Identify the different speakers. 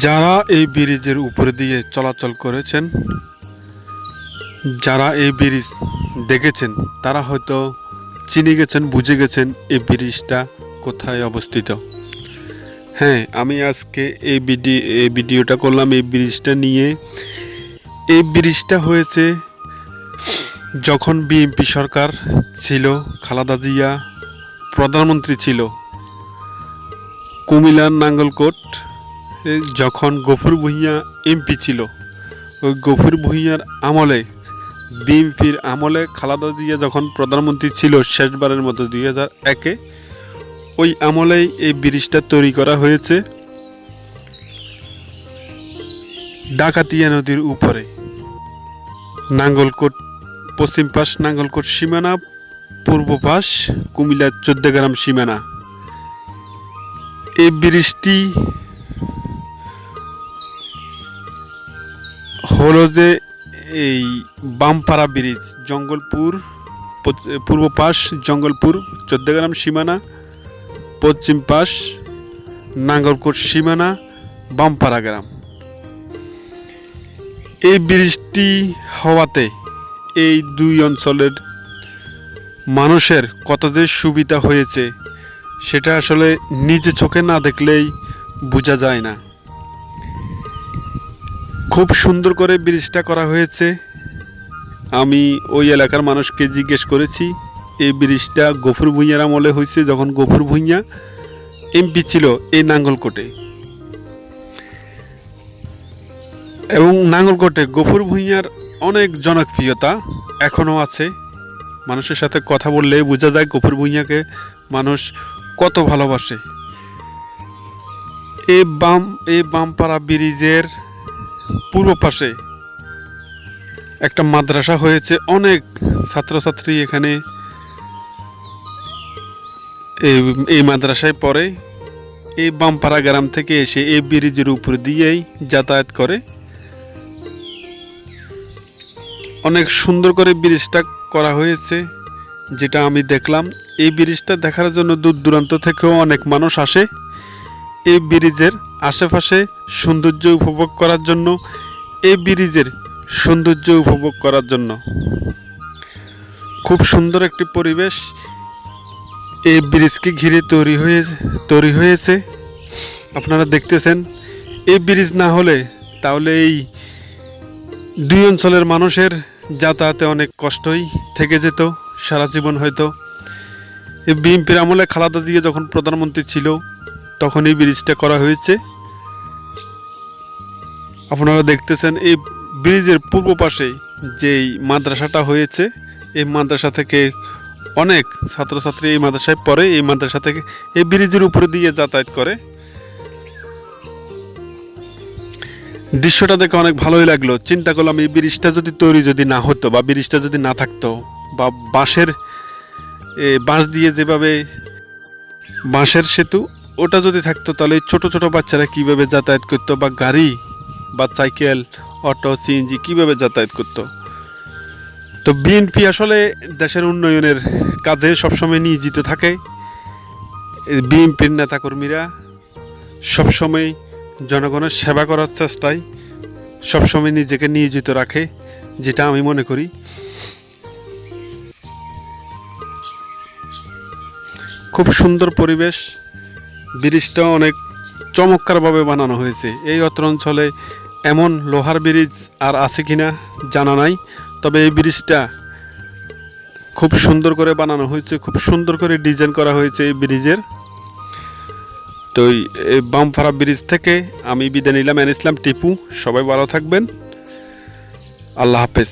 Speaker 1: যারা এই ব্রিজের উপর দিয়ে চলাচল করেছেন, যারা এই ব্রিজ দেখেছেন, তারা হয়তো চিনে গেছেন, বুঝে গেছেন এই ব্রিজটা কোথায় অবস্থিত। হ্যাঁ, আমি আজকে এই ভিডিওটা করলাম এই ব্রিজটা নিয়ে। এই ব্রিজটা হয়েছে যখন বিএনপি সরকার ছিল, খালেদা জিয়া প্রধানমন্ত্রী ছিল, কুমিল্লার নাঙ্গলকোট যখন গফুর ভূঁইয়া এমপি ছিল, ওই গফুর ভূঁইয়ার আমলে, বিএনপির আমলে খালেদা জিয়া যখন প্রধানমন্ত্রী ছিল শেষবারের মতো 2001-এ, ওই আমলেই এই ব্রিজটা তৈরি করা হয়েছে ডাকাতিয়া নদীর উপরে। নাঙ্গলকোট পশ্চিম পাশ নাঙ্গলকোট সীমানা, পূর্ব পাশ কুমিল্লার 14 গ্রাম সীমানা। এই ব্রিজটি হলো যে এই বামপাড়া ব্রিজ, জঙ্গলপুর পূর্ব পাশ জঙ্গলপুর 14 গ্রাম সীমানা, পশ্চিম পাশ নাঙ্গলকোট সীমানা, বামপাড়া গ্রাম। এই ব্রিজটি হওয়াতে এই দুই অঞ্চলের মানুষের কত যে সুবিধা হয়েছে সেটা আসলে নিজে চোখে না দেখলেই বোঝা যায় না। খুব সুন্দর করে ব্রিজটা করা হয়েছে। আমি ওই এলাকার মানুষকে জিজ্ঞেস করেছি, এই ব্রিজটা গফুর ভূঁইয়ার আমলে হয়েছে, যখন গফুর ভূঁইয়া এমপি ছিল এই নাঙ্গলকোটে। এবং নাঙ্গলকোটে গফুর ভূঁইয়ার অনেক জনপ্রিয়তা এখনও আছে। মানুষের সাথে কথা বললে বোঝা যায় গফুর ভূঁইয়াকে মানুষ কত ভালোবাসে। এই বামপাড়া ব্রিজের পূর্ব পাশে একটা মাদ্রাসা হয়েছে, অনেক ছাত্রছাত্রী এখানে এই মাদ্রাসায় পড়ে। এই বামপাড়া গ্রাম থেকে এসে এই ব্রিজের উপর দিয়েই যাতায়াত করে। অনেক সুন্দর করে ব্রিজটা করা হয়েছে, যেটা আমি দেখলাম। এই ব্রিজটা দেখার জন্য দূর দূরান্ত থেকেও অনেক মানুষ আসে এই ব্রিজের আশেপাশে সৌন্দর্য উপভোগ করার জন্য, এই ব্রিজের সৌন্দর্য উপভোগ করার জন্য। খুব সুন্দর একটি পরিবেশ এই ব্রিজকে ঘিরে তৈরি হয়েছে। আপনারা দেখতেছেন, এই ব্রিজ না হলে তাহলে এই দুই অঞ্চলের মানুষের যাতায়াতে অনেক কষ্টই থেকে যেত সারা জীবন। হয়তো এই বিএনপির আমলে খালেদা জিয়া যখন প্রধানমন্ত্রী ছিল তখন এই ব্রিজটা করা হয়েছে। আপনারা দেখতেছেন এই ব্রিজের পূর্ব পাশে যেই মাদ্রাসাটা হয়েছে, এই মাদ্রাসা থেকে অনেক ছাত্রছাত্রী এই মাদ্রাসায় পড়ে। এই মাদ্রাসা থেকে এই ব্রিজের উপরে দিয়ে যাতায়াত করে। দৃশ্যটা দেখে অনেক ভালোই লাগলো। চিন্তা করলাম, এই ব্রিজটা যদি না হতো, বা ব্রিজটা যদি না থাকতো, বা বাঁশ দিয়ে যেভাবে বাঁশের সেতু ওটা যদি থাকতো, তাহলে ছোট ছোট বাচ্চারা কিভাবে যাতায়াত করতো, বা গাড়ি বা সাইকেল, অটো, সিএনজি কিভাবে যাতায়াত করতো। তো বিএনপি আসলে দেশের উন্নয়নের কাজে সবসময় নিয়োজিত থাকে। বিএনপির নেতাকর্মীরা সবসময় জনগণের সেবা করার চেষ্টায় সবসময় নিজেকে নিয়োজিত রাখে, যেটা আমি মনে করি। খুব সুন্দর পরিবেশ। ব্রিজটা অনেক চমৎকারভাবে বানানো হয়েছে। এই অত্র অঞ্চলে এমন লোহার ব্রিজ আর আছে কিনা জানা নাই, তবে এই ব্রিজটা খুব সুন্দর করে বানানো হয়েছে, খুব সুন্দর করে ডিজাইন করা হয়েছে এই ব্রিজের। তো এই বামপাড়া ব্রিজ থেকে আমি বিদায় নিলাম। ইসলাম টিপু। সবাই ভালো থাকবেন। আল্লাহ হাফেজ।